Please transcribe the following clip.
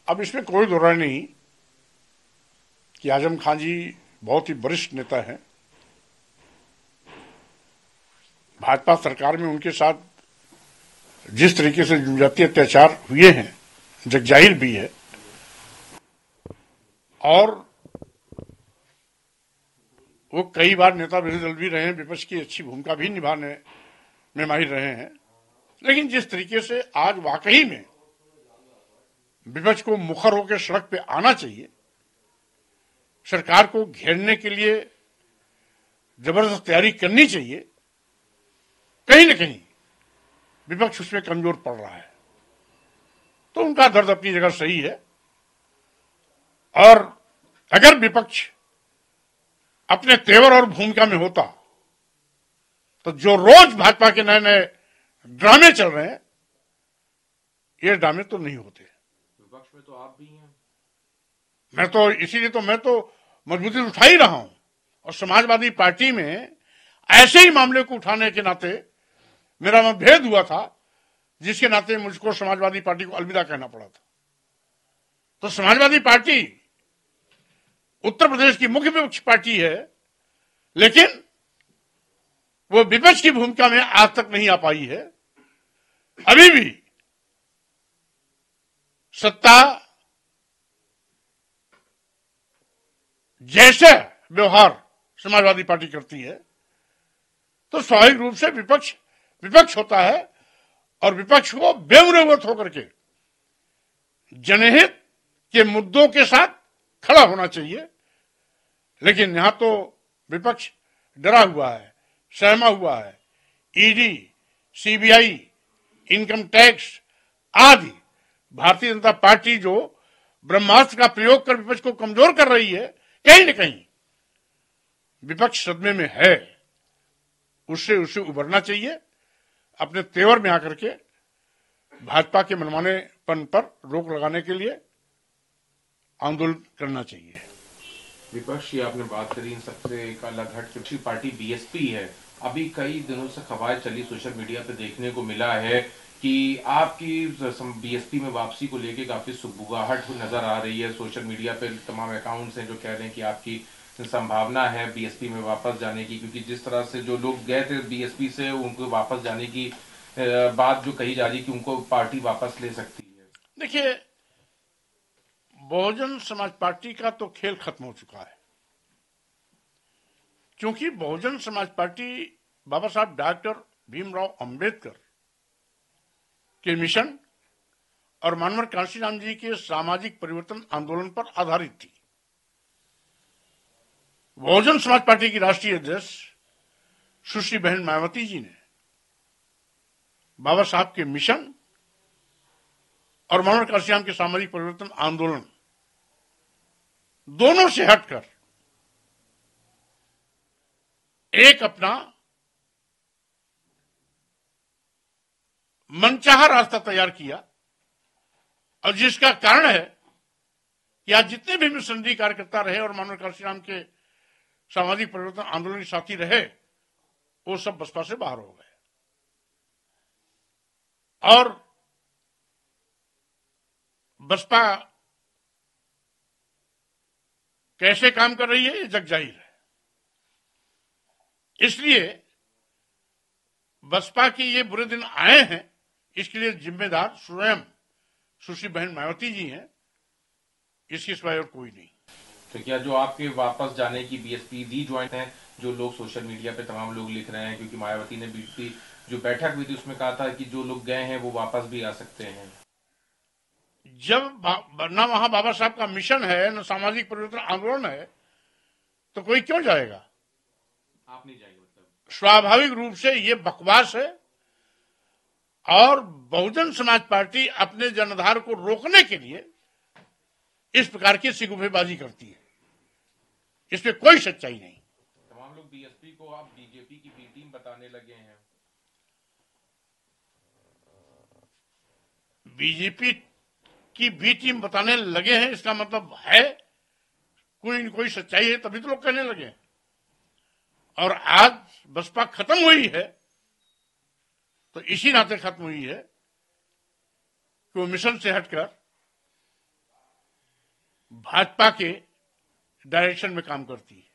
अब इसमें कोई दो राय नहीं कि आजम खान जी बहुत ही वरिष्ठ नेता हैं। भाजपा सरकार में उनके साथ जिस तरीके से जनजातीय अत्याचार हुए हैं जगजाहिर भी है, और वो कई बार नेता विरोधी दल भी रहे हैं, विपक्ष की अच्छी भूमिका भी निभाने में माहिर रहे हैं। लेकिन जिस तरीके से आज वाकई में विपक्ष को मुखर होकर सड़क पे आना चाहिए, सरकार को घेरने के लिए जबरदस्त तैयारी करनी चाहिए, कहीं न कहीं विपक्ष उसमें कमजोर पड़ रहा है। तो उनका दर्द अपनी जगह सही है, और अगर विपक्ष अपने तेवर और भूमिका में होता तो जो रोज भाजपा के नए नए ड्रामे चल रहे हैं, ये ड्रामे तो नहीं होते। विपक्ष में तो आप भी हैं। मैं तो मजबूती उठा ही रहा हूं, और समाजवादी पार्टी में ऐसे ही मामले को उठाने के नाते मेरा मतभेद हुआ था, जिसके नाते मुझको समाजवादी पार्टी को अलविदा कहना पड़ा था। तो समाजवादी पार्टी उत्तर प्रदेश की मुख्य विपक्ष पार्टी है, लेकिन वो विपक्ष की भूमिका में आज तक नहीं आ पाई है। अभी भी सत्ता जैसे व्यवहार समाजवादी पार्टी करती है, तो स्वाभाविक रूप से विपक्ष होता है, और विपक्ष को बेमुरवत होकर के जनहित के मुद्दों के साथ खड़ा होना चाहिए। लेकिन यहां तो विपक्ष डरा हुआ है, सहमा हुआ है। ईडी, सीबीआई, इनकम टैक्स आदि भारतीय जनता पार्टी जो ब्रह्मास्त्र का प्रयोग कर विपक्ष को कमजोर कर रही है, कहीं न कहीं विपक्ष सदमे में है। उससे उबरना चाहिए। अपने तेवर में आकर के भाजपा के मनमानेपन पर रोक लगाने के लिए आंदोलन करना चाहिए। विपक्ष की आपने बात करी, इन सबसे एक अलग हट दूसरी पार्टी बीएसपी है। अभी कई दिनों से खबरें चली, सोशल मीडिया पे देखने को मिला है कि आपकी बीएसपी में वापसी को लेके काफी सुगबुगाहट नजर आ रही है। सोशल मीडिया पे तमाम अकाउंट्स हैं जो कह रहे हैं कि आपकी संभावना है बीएसपी में वापस जाने की, क्योंकि जिस तरह से जो लोग गए थे बीएसपी से, उनको वापस जाने की बात जो कही जा रही है कि उनको पार्टी वापस ले सकती है। देखिए, बहुजन समाज पार्टी का तो खेल खत्म हो चुका है, क्योंकि बहुजन समाज पार्टी बाबा साहब डॉक्टर भीमराव अंबेडकर के मिशन और मानवर कांशीराम जी के सामाजिक परिवर्तन आंदोलन पर आधारित थी। बहुजन समाज पार्टी की राष्ट्रीय अध्यक्ष सुश्री बहन मायावती जी ने बाबा साहब के मिशन और मानवर कांशीराम के सामाजिक परिवर्तन आंदोलन दोनों से हटकर एक अपना मनचाहा रास्ता तैयार किया, और जिसका कारण है कि आज जितने भी मिशनरी कार्यकर्ता रहे और मानव कांशीराम के सामाजिक परिवर्तन आंदोलन के साथी रहे, वो सब बसपा से बाहर हो गए। और बसपा कैसे काम कर रही है, ये जग जाहिर है। इसलिए बसपा के ये बुरे दिन आए हैं, इसके लिए जिम्मेदार स्वयं सुश्री बहन मायावती जी हैं, इसके सिवाय और कोई नहीं। तो क्या जो आपके वापस जाने की बीएसपी री ज्वाइन है, जो लोग सोशल मीडिया पे तमाम लोग लिख रहे हैं, क्योंकि मायावती ने बीएसपी जो बैठक हुई थी उसमें कहा था कि जो लोग गए हैं वो वापस भी आ सकते हैं। जब न वहां बाबा साहब का मिशन है, न सामाजिक परिवर्तन आंदोलन है, तो कोई क्यों जाएगा? आप नहीं जाएंगे मतलब? स्वाभाविक रूप से ये बकवास है, और बहुजन समाज पार्टी अपने जनाधार को रोकने के लिए इस प्रकार की सिगुफेबाजी करती है। इसमें कोई सच्चाई नहीं। तमाम लोग बीएसपी को आप बीजेपी की बी टीम बताने लगे हैं। बीजेपी की बी टीम बताने लगे हैं, इसका मतलब है कोई न कोई सच्चाई है, तभी तो लोग कहने लगे। और आज बसपा खत्म हुई है तो इसी नाते खत्म हुई है कि वो मिशन से हटकर भाजपा के डायरेक्शन में काम करती है।